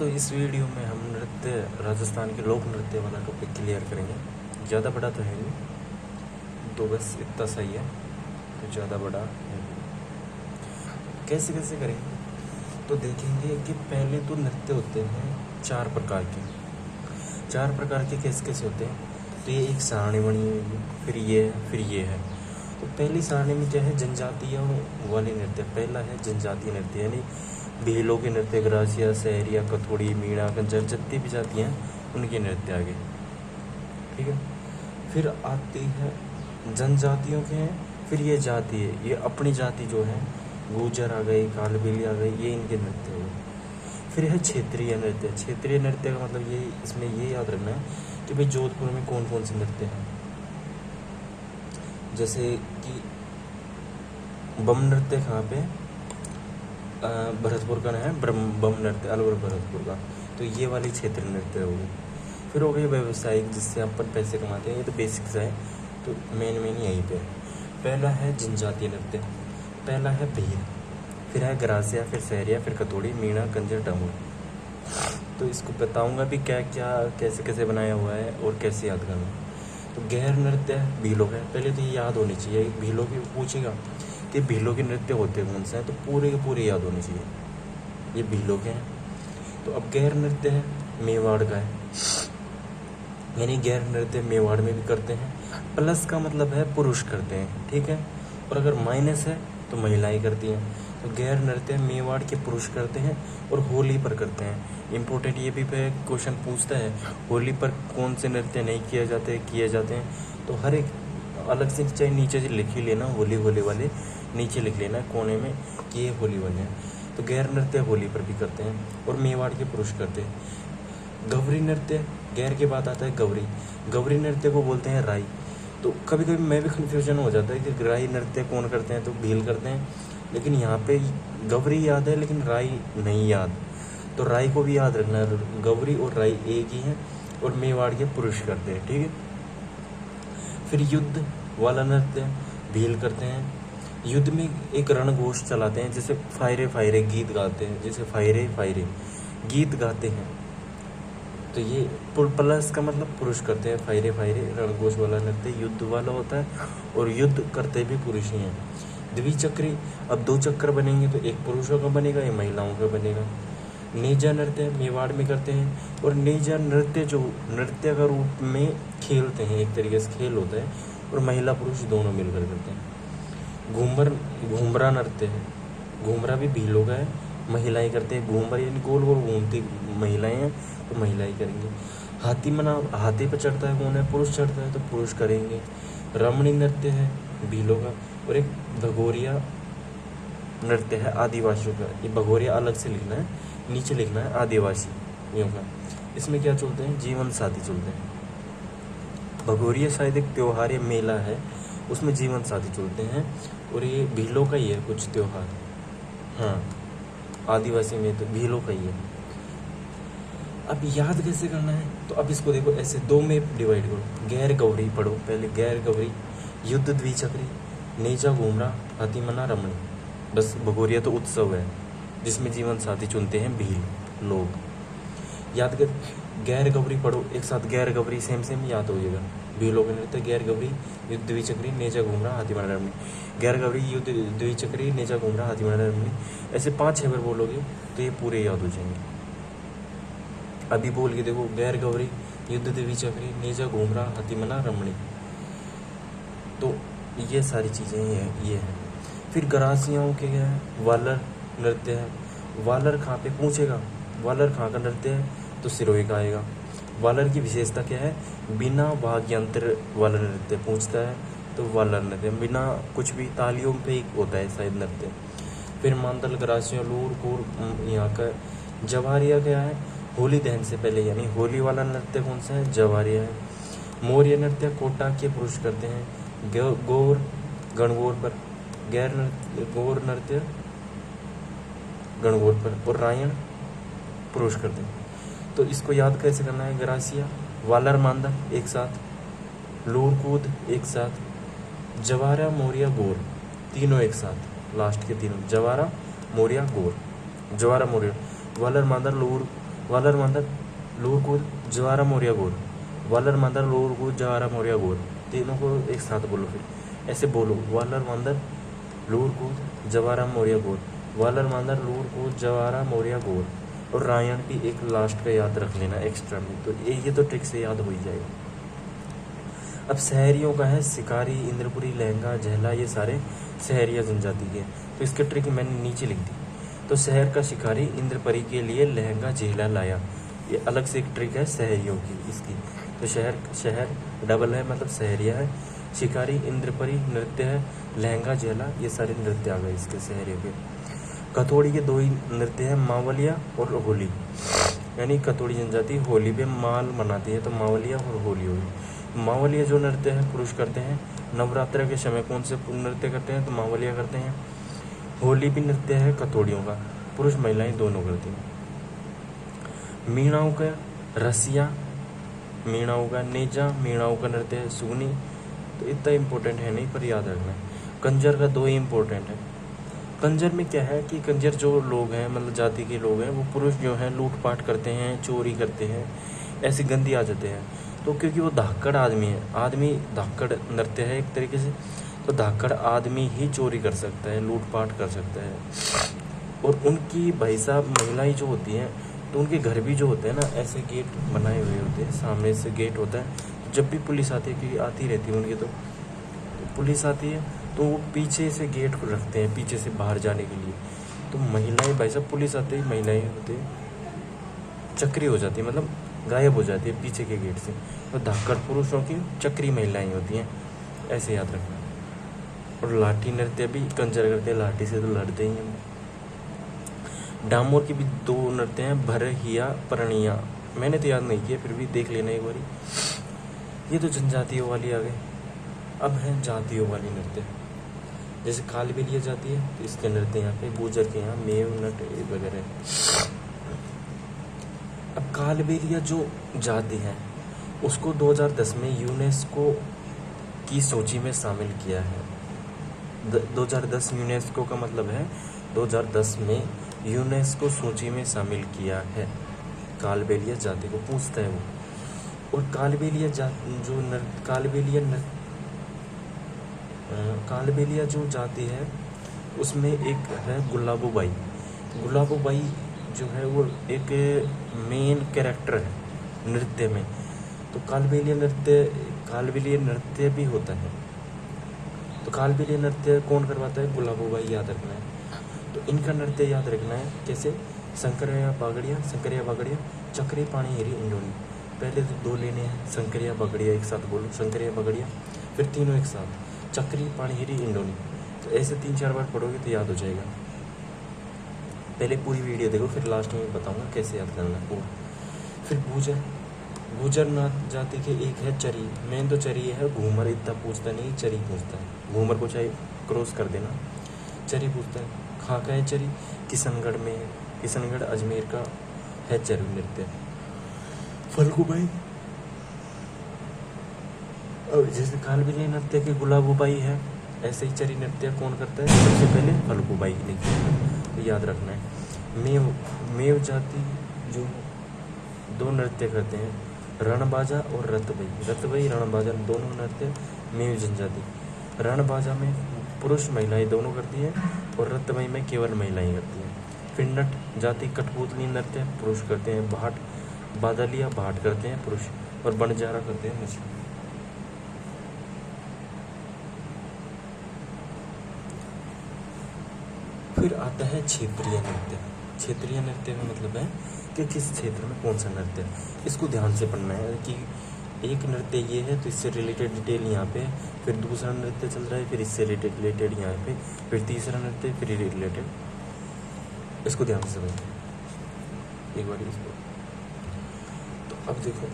दोस्तों इस वीडियो में हम नृत्य राजस्थान के लोक नृत्य वाला टॉपिक क्लियर करेंगे। ज़्यादा बड़ा तो है नहीं, तो बस इतना सही है, तो ज़्यादा बड़ा है नहीं। कैसे कैसे करेंगे तो देखेंगे कि पहले तो नृत्य होते हैं चार प्रकार के कैसे कैसे होते हैं। तो ये एक सारणी बनी हुई है, फिर ये है। तो पहली सारणी में क्या है, जनजातीय वाले नृत्य। पहला है जनजातीय नृत्य, यानी भीलों के नृत्य, ग्रासिया, सहरिया, कथोड़ी, मीणा, कंजर, जितनी भी जाती हैं उनके नृत्य आगे, ठीक है। फिर आती है जनजातियों के हैं, फिर ये जाति है, ये अपनी जाति जो है, गुर्जर आ गई, कालबेली आ गई, ये इनके नृत्य हो गए। फिर है क्षेत्रीय नृत्य। क्षेत्रीय नृत्य का मतलब ये, इसमें ये याद रखना है कि भाई जोधपुर में कौन कौन से नृत्य हैं। जैसे कि बम नृत्य कहाँ पे, भरतपुर का है बम नृत्य, अलवर भरतपुर का। तो ये वाली क्षेत्रीय नृत्य होगी। फिर हो गई व्यवसायिक, जिससे अपन पैसे कमाते हैं, ये तो बेसिक्स है, तो मेन यहीं पे। पहला है जनजातीय नृत्य, पहला है भील, फिर है ग्रासिया, फिर सहरिया, फिर कथोड़ी, मीणा, कंजर, डमरू। तो इसको बताऊंगा भी क्या क्या कैसे कैसे बनाया हुआ है और कैसे याद करना है। तो गैर नृत्य भीलों है, पहले तो ये याद होनी चाहिए। भीलों की पूछेगा कि भीलों के नृत्य होते कौन से हैं, तो पूरे के पूरे याद होने चाहिए, ये भीलों के हैं। तो अब गैर नृत्य है, मेवाड़ का है, यानी गैर नृत्य मेवाड़ में भी करते हैं। प्लस का मतलब है पुरुष करते हैं, ठीक है। और अगर माइनस है तो महिलाएं करती हैं। तो गैर नृत्य मेवाड़ के पुरुष करते हैं और होली पर करते हैं। इम्पोर्टेंट ये भी क्वेश्चन पूछता है, होली पर कौन से नृत्य नहीं किए जाते हैं। तो हर एक अलग से, चाहे नीचे से लिख ही लेना, होली वाले नीचे लिख लेना कोने में कि ये होली वाले हैं। तो गैर नृत्य होली पर भी करते हैं और मेवाड़ के पुरुष करते हैं। गौरी नृत्य, गैर के बाद आता है गौरी नृत्य को बोलते हैं राई। तो कभी कभी मैं भी कन्फ्यूजन हो जाता है कि राई नृत्य कौन करते हैं, तो भील करते हैं, लेकिन यहाँ पे गौरी याद है लेकिन राई नहीं याद। तो राई को भी याद रखना है, गौरी और राई एक ही हैं और मेवाड़ के पुरुष करते हैं, ठीक है। फिर युद्ध वाला नृत्य भील करते हैं। युद्ध में एक रणघोष चलाते हैं, जैसे फायरे गीत गाते हैं, जैसे फायरे गीत गाते हैं। तो ये प्लस का मतलब पुरुष करते हैं, फायरे रणघोष वाला नृत्य युद्ध वाला होता है और युद्ध करते भी पुरुष ही हैं। द्विचक्री, अब दो चक्कर बनेंगे तो एक पुरुषों का बनेगा, एक महिलाओं का बनेगा। नेजा नृत्य मेवाड़ में करते हैं और नेजा नृत्य जो नृत्य का रूप में खेलते हैं, एक तरीके से खेल होता है, और महिला पुरुष दोनों मिलकर करते हैं। घूमरा नृत्य है, घूमरा भी भीलों का है, महिलाएं करते हैं। घूमर यानी गोल गोल घूमती महिलाएं हैं, तो महिलाएं करेंगे। हाथी मना, हाथी पर चढ़ता है कौन है, पुरुष चढ़ता है, तो पुरुष करेंगे। रमणी नृत्य है भीलों का, और एक भगोरिया नृत्य है आदिवासियों का। ये भगोरिया अलग से लिखना है, नीचे लिखना है आदिवासियों का। इसमें क्या चलते हैं, जीवन साथी चलते हैं। भगोरिया शायद एक त्योहार या मेला है, उसमें जीवन साथी चलते हैं, और ये भीलों का ही है कुछ त्योहार। हाँ, आदिवासी में तो भीलों का ही है। अब याद कैसे करना है, तो अब इसको देखो ऐसे दो में डिवाइड करो। गैर गौरी पढ़ो पहले, गैर गौरी, युद्ध द्विचक्री, नेजा घूमरा, हाथीमना, रमणी। बस भगोरिया तो उत्सव है जिसमें जीवन साथी चुनते हैं भील लोग। याद कर, गैर गौरी पढ़ो एक साथ, गैर गौरी सेम याद हो जाएगा। भीलों के नृत्य गैर गौरी, युद्ध द्विचक्री, नेजा घूमरा, हाथीमना, रमणी। गैर गौरी, युद्ध द्विचक्री, नेजा घूमरा, हाथीमना, रमणी। ऐसे 5-6 बार बोलोगे तो ये पूरे याद हो जाएंगे। अभी बोल के देखो, गैर गौरी, युद्ध द्विचक्री, नेजा घूमरा, हाथीमना, रमणी। तो ये सारी चीज़ें ये है। फिर ग्रासियाओं के क्या है, वालर नृत्य है। वालर कहाँ पे पूछेगा, वालर कहाँ का नृत्य है, तो सिरोही का आएगा। वालर की विशेषता क्या है, बिना वाद्ययंत्र वाला नृत्य पूछता है, तो वालर नृत्य बिना कुछ भी, तालियों पे ही होता है शायद नृत्य। फिर मांदल, ग्रासिया, लूर, कूर, यहाँ का। जवारिया क्या है, होली दहन से पहले, यानी होली वाला नृत्य कौन सा है, जवारिया है। मौर्य नृत्य कोटा के पुरुष करते हैं। गौर गणगौर पर, गैर नृत्य गौर नृत्य गणगौर पर, और रायण पुरुष करते हैं। तो इसको याद कैसे करना है, ग्रासिया, वालर, मांदल एक साथ, लूर, कूद एक साथ, जवारा, मौर्य, गौर तीनों एक साथ, लास्ट के तीनों, जवारा, मौर्य, गौर। जवारा, मौर्य, वालर, मांदल, लूर वालर मांदर लूरकूद जवारा मोरिया गोर, वालर मांदर लूरकूद जवारा मोरिया गोर, तीनों को एक साथ बोलो। फिर ऐसे बोलो, वालर मांदर लूरकूद जवारा मोरिया गोर, वालर मांदर लूरकूद जवारा मोरिया गोर। और रायण भी एक लास्ट पे याद रख लेना एक्स्ट्रा में, तो ये तो ट्रिक से याद हो ही जाएगा। अब शहरियों का है शिकारी, इंद्रपुरी, लहंगा, झहला, ये सारे शहरिया जनजाति के। तो इसके ट्रिक मैंने नीचे लिख दी। तो शहर का शिकारी इंद्रपरी के लिए लहंगा झेला लाया, ये अलग से एक ट्रिक है शहरियों की इसकी। तो शहर डबल है, मतलब शहरिया है, शिकारी इंद्रपरी नृत्य है, लहंगा झेला, ये सारे नृत्य आ गए इसके शहरियों के। कथोड़ी के दो ही नृत्य है, मावलिया और होली। यानी कथोड़ी जनजाति होली पे माल मनाती है, तो मावलिया और होली होगी। मावलिया जो नृत्य है पुरुष करते हैं। नवरात्र के समय कौन से नृत्य करते हैं, तो मावलिया करते हैं। होली भी नृत्य है कथोड़ियों का, पुरुष महिलाएं दोनों करती हैं। मीणाओं का रसिया, मीणाओं का नेजा, मीणाओं का नृत्य है सुगनी। तो इतना इम्पोर्टेंट है नहीं, पर याद रखना है। कंजर का दो ही इम्पोर्टेंट है। कंजर में क्या है कि कंजर जो लोग हैं, मतलब जाति के लोग हैं, वो पुरुष जो हैं लूटपाट करते हैं, चोरी करते हैं, ऐसी गंदी आ जाते हैं। तो क्योंकि वो धाकड़ आदमी है, आदमी धाकड़ नृत्य है एक तरीके से, तो धाकड़ आदमी ही चोरी कर सकता है, लूटपाट कर सकता है। और उनकी भाई साहब महिलाएं जो होती हैं, तो उनके घर भी जो होते हैं ना, ऐसे गेट बनाए हुए होते हैं, सामने से गेट होता है। जब भी पुलिस आती है, क्योंकि आती रहती है उनकी, तो पुलिस आती है तो वो पीछे से गेट को रखते हैं, पीछे से बाहर जाने के लिए। तो महिलाएं भाई साहब पुलिस आते ही महिलाएं होते चक्री हो जाती है, मतलब गायब हो जाती है पीछे के गेट से। तो धाकड़ पुरुषों की चक्री महिलाएं होती हैं, ऐसे याद रखना। और लाठी नृत्य भी कंजर करते हैं, लाठी से तो लड़ते ही हैं। डामोर की भी दो नृत्य हैं, भरहिया, परनिया। मैंने तो याद नहीं किया, फिर भी देख लेना एक बारी। ये तो जनजातियों वाली आ गई। अब है जातियों वाली नृत्य, जैसे कालबेलिया जाती है, तो इसके नृत्य यहाँ पे गुर्जर के यहाँ मेव नट वगैरह। अब कालबेलिया जो जाति है उसको 2010 में यूनेस्को की सूची में शामिल किया है। 2010 यूनेस्को का मतलब है 2010 में यूनेस्को सूची में शामिल किया है। कालबेलिया जाति को पूछता है वो। और कालबेलिया कालबेलिया जो जाति है उसमें एक है गुलाबोबाई। गुलाबोबाई जो है वो एक मेन कैरेक्टर है नृत्य में। तो कालबेलिया नृत्य भी होता है। तो कालबेलिया नृत्य कौन करवाता है, गुलाबोबाई, याद रखना है। तो इनका नृत्य याद रखना है कैसे, शंकरिया बागड़िया, चक्री, पानी, हेरी, इंडोनी। पहले तो दो लेने हैं, शंकरिया बागड़िया, एक साथ बोलो, शंकरिया बागड़िया, फिर तीनों एक साथ, चक्री, पानी, हेरी, इंडोनी। तो ऐसे 3-4 बार पढ़ोगे तो याद हो जाएगा। पहले पूरी वीडियो देखो, फिर लास्ट में बताऊंगा कैसे याद करना है वो। फिर गुजर नाथ जाति के एक है चरी। मेन तो चरी है, घूमर इतना पूछता नहीं, चरी पूछता है। घूमर को चाहे क्रॉस कर देना, चरी पूछता है। खाका है चरी, किशनगढ़ में है, किशनगढ़ अजमेर का है चरी नृत्य। फल्गुबाई, और जैसे कालबेलिया नृत्य के गुलाबोबाई है, ऐसे ही चरी नृत्य कौन करता है, सबसे पहले फल्गुबाई लिखते हैं, तो याद रखना है। मेव जाति जो दो नृत्य करते हैं, रणबाजा और रतबई रणबाजा दोनों नृत्य मेव जनजाति। रणबाजा में पुरुष महिलाएं दोनों करती हैं, और रतबई में केवल महिलाएं करती हैं। फिर नट जाति कठपुतली नृत्य पुरुष करते हैं। भाट बादलिया भाट करते हैं पुरुष, और बनजारा करते हैं मुस्लिम। फिर आता है क्षेत्रीय नृत्य। क्षेत्रीय नृत्य का मतलब है कि किस क्षेत्र में कौन सा नृत्य है। इसको ध्यान से पढ़ना है कि एक नृत्य ये है तो इससे रिलेटेड डिटेल यहाँ पे, फिर दूसरा नृत्य चल रहा है, फिर इससे रिलेटेड यहाँ पे, फिर तीसरा नृत्य, फिर रिलेटेड। इसको ध्यान से समझना एक बार इसको। तो अब देखो,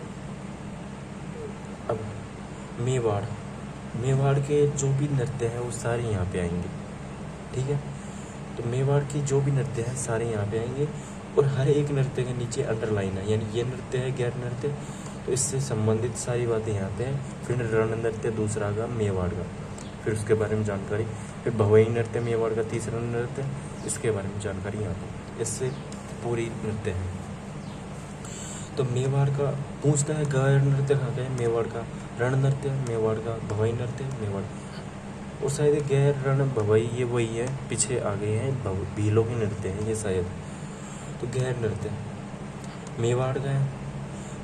अब मेवाड़ के जो भी नृत्य है वो सारे यहाँ पे आएंगे, ठीक है। तो मेवाड़ की जो भी नृत्य है सारे यहाँ पे आएंगे, और हर एक नृत्य के नीचे अंडरलाइन है, यानी ये नृत्य है गैर नृत्य, तो इससे संबंधित सारी बातें यहाँ पे हैं। फिर रण नृत्य दूसरा का मेवाड़ का, फिर उसके बारे में जानकारी। फिर भवई नृत्य मेवाड़ का तीसरा नृत्य, इसके बारे में जानकारी यहाँ पे। इससे पूरी नृत्य है। तो मेवाड़ का पूछता है गैर नृत्य कहाँ का है, मेवाड़ का रण नृत्य, मेवाड़ का भवाई नृत्य, मेवाड़। और शायद गैर रण भवाई ये वही है, पीछे आ गए हैं भीलों के नृत्य है ये शायद। तो गैर नृत्य मेवाड़ का है,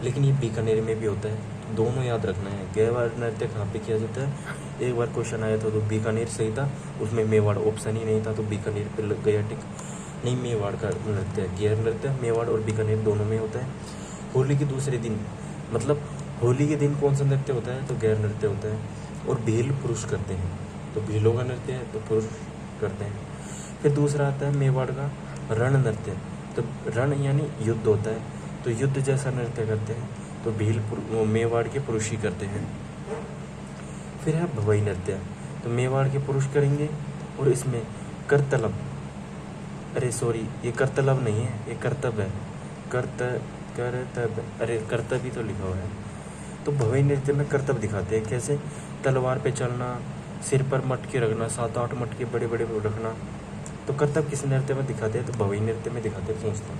लेकिन ये बीकानेर में भी होता है, दोनों याद रखना है। गैर नृत्य कहाँ पे किया जाता है, एक बार क्वेश्चन आया था तो बीकानेर सही था, उसमें मेवाड़ ऑप्शन ही नहीं था तो बीकानेर पे लग गया टिक। नहीं, मेवाड़ का नृत्य है, गैर नृत्य मेवाड़ और बीकानेर दोनों में होता है। होली के दूसरे दिन, मतलब होली के दिन कौन सा नृत्य होता है, तो गैर नृत्य होता है। और भील पुरुष करते हैं, तो भीलों का नृत्य है तो पुरुष करते हैं। फिर दूसरा आता है मेवाड़ का रण नृत्य, तो रण यानी युद्ध होता है, तो युद्ध जैसा नृत्य करते हैं, तो भील मेवाड़ के पुरुष ही करते हैं। फिर है भवाई नृत्य, तो मेवाड़ के पुरुष करेंगे, और इसमें करतलब, अरे सॉरी ये करतलब नहीं है, ये कर्तव्य है, करतब, अरे कर्तव्य ही तो लिखा हुआ है। तो भवाई नृत्य में कर्तव्य दिखाते हैं, कैसे तलवार पे चलना, सिर पर मटके रखना, 7-8 मटके बड़े बड़े रखना। तो कर्तव्य किस नृत्य में दिखाते हैं, तो भवाई नृत्य में दिखाते हैं, पूछता।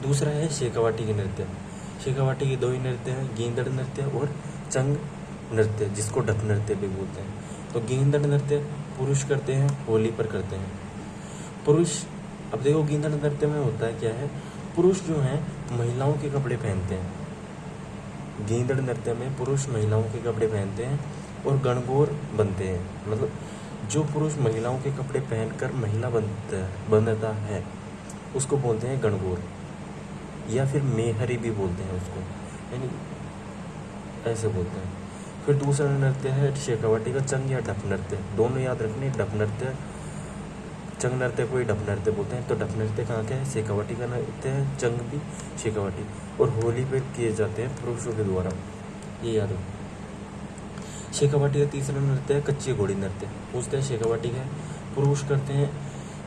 दूसरा है शेखावाटी के नृत्य। शेखावाटी के 2 ही नृत्य हैं, गेंदड़ नृत्य और चंग नृत्य, जिसको ढप नृत्य भी बोलते हैं। तो गेंदड़ नृत्य पुरुष करते हैं, होली पर करते हैं पुरुष। अब देखो गेंदड़ नृत्य में होता है क्या है, पुरुष जो हैं महिलाओं के कपड़े पहनते हैं। गेंदड़ नृत्य में पुरुष महिलाओं के कपड़े पहनते हैं और गणगौर बनते हैं, मतलब जो पुरुष महिलाओं के कपड़े पहनकर महिला बनता है उसको बोलते हैं गणगौर, या फिर मेहरी भी बोलते हैं उसको, यानी ऐसे बोलते हैं। फिर दूसरा नृत्य है शेखावाटी का चंग या ढप नृत्य, दोनों याद रखने, ढप नृत्य चंग नृत्य को ही ढप नृत्य बोलते हैं। तो ढप नृत्य कहाँ का है, शेखावाटी का नृत्य है, चंग भी शेखावाटी, और होली पे किए जाते हैं पुरुषों के द्वारा, ये याद रखो। शेखावाटी का तीसरा नृत्य है कच्ची घोड़ी नृत्य। पूछते हैं शेखावाटी का पुरुष करते हैं,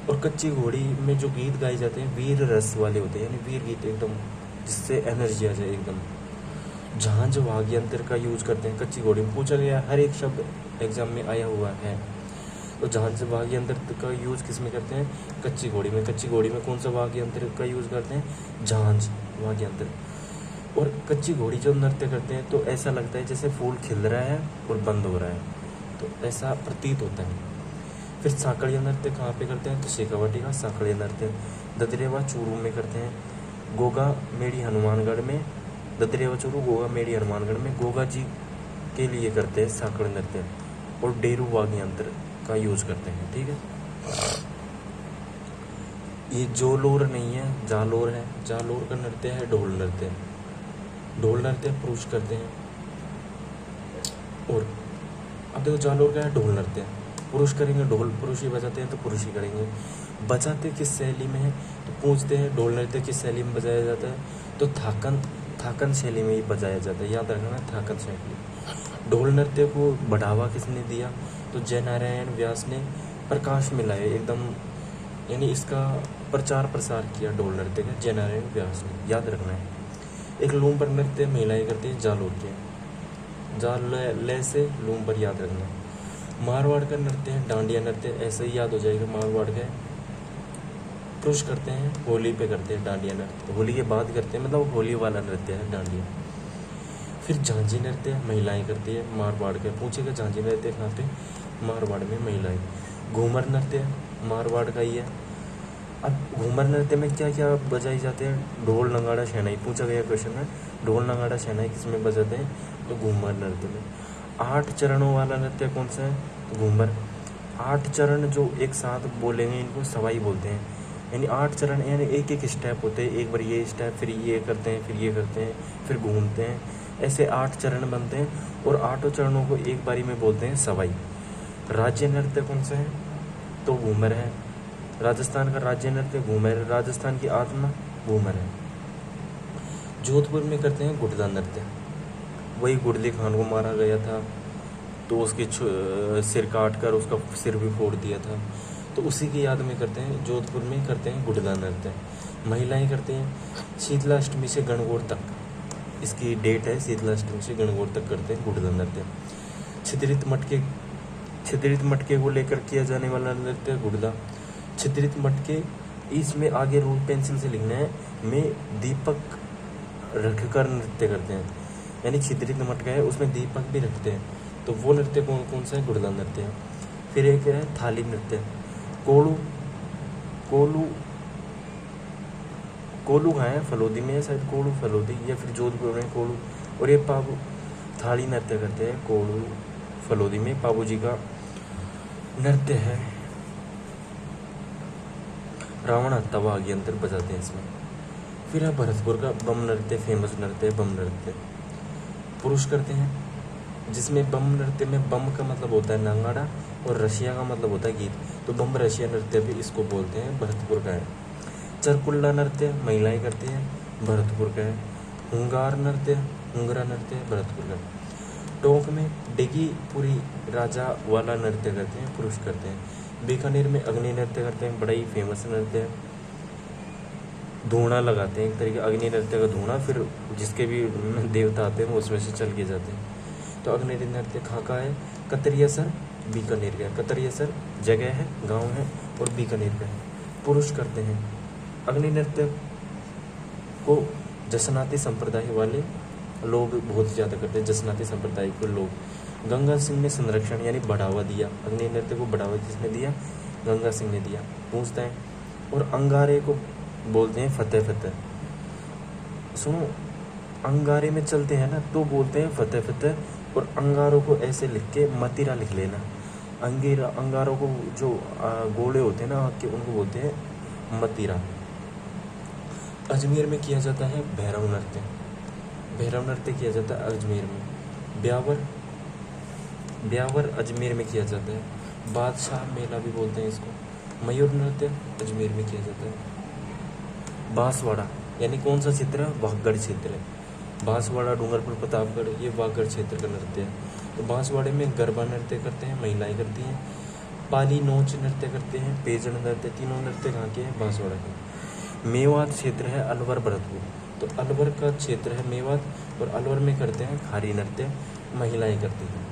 और कच्ची घोड़ी में जो गीत गाए जाते हैं वीर रस वाले होते हैं, यानी वीर गीत एकदम जिससे एनर्जी आ जाए एकदम। झांझ वाद्ययंत्र का यूज करते हैं कच्ची घोड़ी में, पूछा गया, हर एक शब्द एग्जाम में आया हुआ है। तो झांझ वाद्ययंत्र का यूज किस में करते हैं, कच्ची घोड़ी में। कच्ची घोड़ी में कौन सा वाद्ययंत्र का यूज करते हैं, झांझ वाद्ययंत्र। और कच्ची घोड़ी जो नृत्य करते हैं तो ऐसा लगता है जैसे फूल खिल रहा है और बंद हो रहा है, तो ऐसा प्रतीत होता है। फिर साकड़िया नृत्य कहाँ पे करते हैं, तो शेखावाटी का साकड़िया नृत्य ददरेवा चूरू में करते हैं, गोगा मेड़ी हनुमानगढ़ में, ददरेवा चूरू गोगा मेड़ी हनुमानगढ़ में गोगा जी के लिए करते हैं साकड़ नृत्य, और डेरू वाद्ययंत्र का यूज करते हैं, ठीक है। ये जोलोर नहीं है, जालोर है। जालोर का नृत्य है ढोल नृत्य, ढोल नृत्य पुरुष करते हैं। और अब देखो जालोर का है ढोल नृत्य, पुरुष करेंगे, ढोल पुरुष ही बजाते हैं तो पुरुष ही करेंगे। बजाते किस शैली में है, तो पूछते हैं ढोल नृत्य किस शैली में बजाया जाता है, तो थाकन शैली में ही बजाया जाता है, याद रखना, थाकन शैली। ढोल नृत्य को बढ़ावा किसने दिया, तो जयनारायण व्यास ने प्रकाश में लाया एकदम, यानी इसका प्रचार प्रसार किया ढोल नृत्य का जयनारायण व्यास ने, याद रखना है। एक लूम पर नृत्य महिलाएं करती हैं, जालोर के, ले से लूम पर, याद रखना। मारवाड़ का नृत्य है डांडिया नृत्य, ऐसे ही याद हो जाएगा, मारवाड़ का पुरुष करते हैं, होली पे करते हैं डांडिया नृत्य, होली के बाद करते हैं, मतलब होली वाला नृत्य है डांडिया। फिर झांझी नृत्य महिलाएं करती है, मारवाड़ का, पूछेगा झांझी नृत्य कहाँ पे, मारवाड़ में महिलाएं। घूमर नृत्य मारवाड़ का ही है। अब घूमर नृत्य में क्या क्या बजाई जाते हैं, ढोल नगाड़ा शहनाई, पूछा गया क्वेश्चन है, ढोल नगाड़ा शहनाई किसमें बजाते हैं, तो घूमर नृत्य में। 8 चरणों वाला नृत्य कौन सा है, तो घूमर। 8 चरण जो एक साथ बोलेंगे इनको सवाई बोलते हैं, यानी 8 चरण, यानी एक एक स्टेप होते हैं, एक बार ये स्टेप, फिर ये करते हैं, फिर ये करते हैं, फिर घूमते हैं, ऐसे 8 चरण बनते हैं, और 8 चरणों को एक बारी में बोलते हैं सवाई। राज्य नृत्य कौन सा है, तो घूमर है। राजस्थान का राज्य नृत्य घूमर, राजस्थान की आत्मा घूमर है। जोधपुर में करते हैं गुड़दा नृत्य, वही गुड़ली खान को मारा गया था तो उसके सिर काट कर उसका सिर भी फोड़ दिया था, तो उसी की याद में करते हैं, जोधपुर में करते हैं गुड़दा नृत्य। महिलाएं करते हैं शीतलाष्टमी से गणगौर तक, इसकी डेट है, शीतलाष्टमी से गणगौर तक करते हैं गुड़दा नृत्य। छिद्रित मटके को लेकर किया जाने वाला नृत्य गुड़दा। छिद्रित मटके, इसमें आगे रूल पेंसिल से लिखना है, मैं दीपक रखकर नृत्य करते हैं, यानी छिद्रित मटका है उसमें दीपक भी रखते हैं, तो वो नृत्य कौन कौन सा है? गुड़ला नृत्य है। फिर एक है थाली नृत्य, कोलू कोलू कोलू कहाँ है? फलोदी में है शायद, कोलू फलोदी, या फिर जोधपुर में कोलू। और ये पाबू थाली नृत्य करते हैं कोलू फलोदी में, पाबू जी का नृत्य है। रावण तवा आगे अंतर बजाते हैं इसमें। फिर है भरतपुर का बम नृत्य, फेमस नृत्य है बम नृत्य, पुरुष करते हैं, जिसमें बम नृत्य में बम का मतलब होता है नगाड़ा और रशिया का मतलब होता है गीत, तो बम रशिया नृत्य भी इसको बोलते हैं, भरतपुर का है। चरकुल्ला नृत्य महिलाएं करती हैं, भरतपुर का है। हुंगार नृत्य, हुंगरा नृत्य भरतपुर का है। टोंक में डेगीपुरी राजा वाला नृत्य करते हैं, पुरुष करते हैं। बीकानेर में अग्नि नृत्य करते हैं, बड़ा ही फेमस नृत्य है। धूणा लगाते हैं, एक तरीके अग्नि नृत्य का धूणा, फिर जिसके भी देवता आते हैं वो उसमें से चल के जाते हैं। तो अग्नि नृत्य कहाँ का है? कतरियासर बीकानेर का है। कतरियासर जगह है, गांव है, और बीकानेर का है। पुरुष करते हैं। अग्नि नृत्य को जसनाती संप्रदाय वाले लोग बहुत ज़्यादा करते हैं, जसनाती संप्रदाय के लोग। गंगा सिंह ने संरक्षण यानी बढ़ावा दिया, अग्नि नृत्य को बढ़ावा किसने दिया? गंगा सिंह ने दिया, पूछता है। और अंगारे को बोलते हैं फतेह फतेह। सुनो, अंगारे में चलते हैं ना तो बोलते हैं फतेह फतेह, और अंगारों को ऐसे लिख के मतीरा लिख लेना। अंगारों को जो गोले होते हैं ना आँख के, उनको बोलते हैं मतीरा। अजमेर में किया जाता है भैरव नृत्य, भैरव नृत्य किया जाता है अजमेर में। ब्यावर अजमेर में किया जाता है। बादशाह मेला भी बोलते हैं इसको। मयूर नृत्य अजमेर में किया जाता है। बांसवाड़ा यानी कौन सा क्षेत्र है? वागड़ क्षेत्र है। बांसवाड़ा, डूंगरपुर, प्रतापगढ़, ये वागड़ क्षेत्र का नृत्य है। तो बांसवाड़े में गरबा नृत्य करते हैं, महिलाएं करती हैं। पाली नोच नृत्य करते हैं, पेजड़ नृत्य, तीनों नृत्य कहाँ के हैं? बांसवाड़ा के। मेवात क्षेत्र है अलवर भरतपुर, तो अलवर का क्षेत्र है मेवात, और अलवर में करते हैं खारी नृत्य, महिलाएं करती हैं।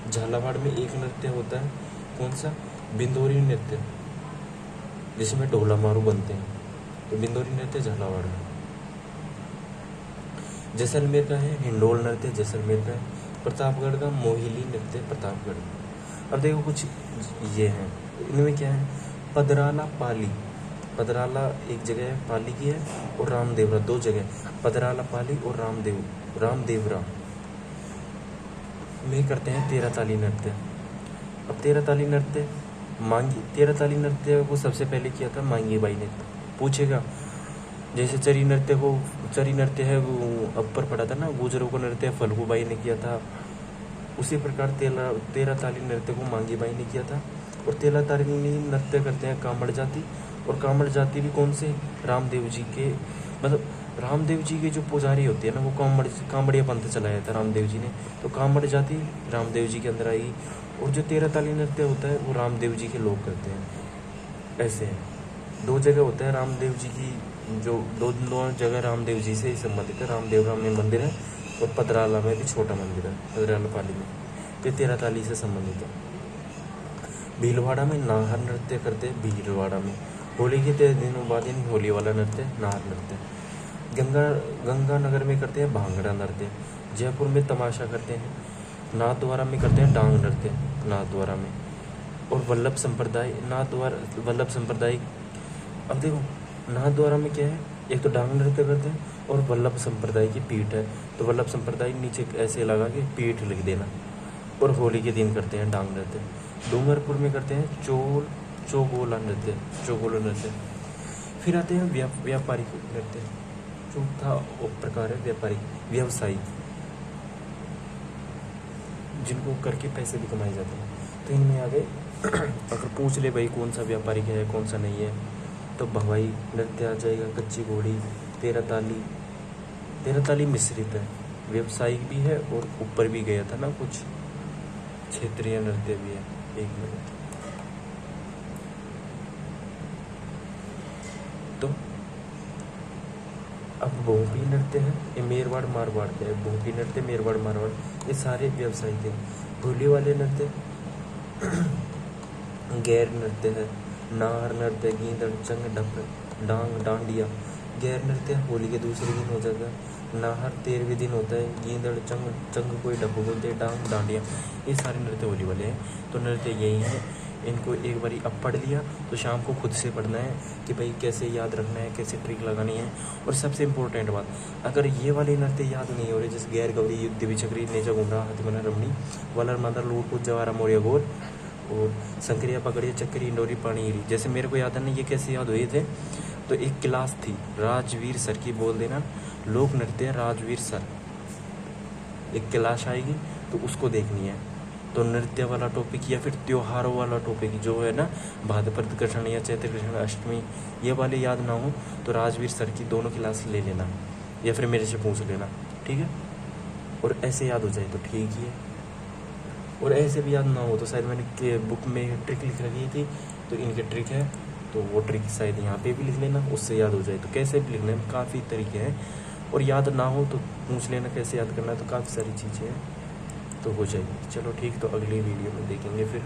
झालावाड़ में एक नृत्य होता है, कौन सा? बिंदोरी नृत्य, जिसमें ढोला मारू बनते हैं, तो बिंदोरी नृत्य झालावाड़ में। जैसलमेर का है हिंडोल नृत्य, जैसलमेर का है। प्रतापगढ़ का मोहिली नृत्य, प्रतापगढ़। अब देखो कुछ ये हैं, इनमें क्या है? पदराला पाली, पदराला एक जगह है, पाली की है, और रामदेवरा दो जगह, पदराला पाली और रामदेवरा में करते हैं तेरह ताली नृत्य। अब तेरह ताली नृत्य तेरह ताली नृत्य को सबसे पहले किया था मांगी बाई ने। पूछेगा जैसे चरी नृत्य है वो अपर पड़ा था ना, गुजरों को नृत्य फल्गू बाई ने किया था, उसी प्रकार तेरह ताली नृत्य को मांगी बाई ने किया था। और तेरह ताली नृत्य करते हैं कामड़ जाति, और कामड़ जाति भी कौन से? रामदेव जी के, मतलब रामदेव जी के जो पुजारी होते हैं ना, वो कामड़िया पंथ चलाया था रामदेव जी ने, तो कामड़ जाति रामदेव जी के अंदर आएगी। और जो तेरह ताली नृत्य होता है वो रामदेव जी के लोग करते हैं। ऐसे है, दो जगह होता है रामदेव जी की, जो दो जगह रामदेव जी से ही संबंधित है। रामदेवरा में मंदिर है, और पदराला में भी छोटा मंदिर है, पदराला पाली में, ये तेरह ताली से संबंधित है। भीलवाड़ा में नाहर नृत्य करते हैं, भीलवाड़ा में होली के 13 दिनों बाद यानी होली वाला नृत्य नाहर नृत्य। गंगानगर में करते हैं भांगड़ा नृत्य। जयपुर में तमाशा करते हैं। नाथद्वारा में करते हैं डांग नृत्य, नाथद्वारा में। और वल्लभ संप्रदाय अब देखो नाथद्वारा में क्या है? एक तो डांग नृत्य करते हैं, और वल्लभ संप्रदाय की पीठ है, तो वल्लभ संप्रदाय नीचे ऐसे लगा के पीठ लिख देना। और होली के दिन करते हैं डांग नृत्य। डूंगरपुर में करते हैं चौगोला नृत्य। फिर आते हैं व्यापारिक नृत्य, चौथा प्रकार है व्यापारिक, व्यवसायी, जिनको करके पैसे भी कमाए जाते हैं। तो इनमें आ गए अगर पूछ ले भाई कौन सा व्यापारिक है कौन सा नहीं है, तो भवाई नृत्य आ जाएगा, कच्ची घोड़ी, तेरह ताली मिश्रित है, व्यवसायिक भी है और ऊपर भी गया था ना कुछ क्षेत्रीय नृत्य भी है। एक मिनट, तो अब भोंपी नृत्य है, ये मेरवाड़ मारवाड़ का है। भोंपी नृत्य मेरवाड़ मारवाड़ ये सारे व्यवसायिक हैं। भोली वाले नृत्य गैर नृत्य है, नार नृत्य, गींदड़, चंग, ढप, डांग, डांडिया, गैर नृत्य होली के दूसरे दिन हो जाता है। नाहर 13वें दिन होता है। गींदड़, चंग चंग कोई डब्बू बोलते हैं, डांग डांडिया, ये सारे नृत्य होली वाले हैं। तो नृत्य यही है, इनको एक बारी अब पढ़ लिया तो शाम को खुद से पढ़ना है कि भाई कैसे याद रखना है, कैसे ट्रिक लगानी है। और सबसे इम्पोर्टेंट बात, अगर ये वाले नृत्य याद नहीं हो रहे, जैसे गैर गौरी, युद्ध विचक्री, नेजा गुमरा, हाथमना रमणी, वलर मादर, लूट कूद, जवारा मोरिया गोर, और संक्रिया पकड़िया, चक्री, इंडोरी, पानी हीरी, जैसे मेरे को याद है ना, ये कैसे याद हुए थे। तो एक क्लास थी राजवीर सर की, बोल देना लोक नृत्य राजवीर सर, एक क्लास आएगी तो उसको देखनी है। तो नृत्य वाला टॉपिक या फिर त्योहारों वाला टॉपिक जो है ना, भाद्रपद कृष्ण या चैत्र कृष्ण अष्टमी, ये वाले याद ना हो तो राजवीर सर की दोनों क्लास ले लेना या फिर मेरे से पूछ लेना, ठीक है। और ऐसे याद हो जाए तो ठीक ही है, और ऐसे भी याद ना हो तो शायद मैंने बुक में ट्रिक लिख रखी थी, तो इनके ट्रिक है, तो वो ट्रिक शायद यहाँ पे भी लिख लेना, उससे याद हो जाए। तो कैसे भी लिखना है, काफ़ी तरीके हैं। और याद ना हो तो पूछ लेना कैसे याद करना है, तो काफ़ी सारी चीज़ें हैं, तो हो जाएगी। चलो ठीक, तो अगली वीडियो में देखेंगे फिर।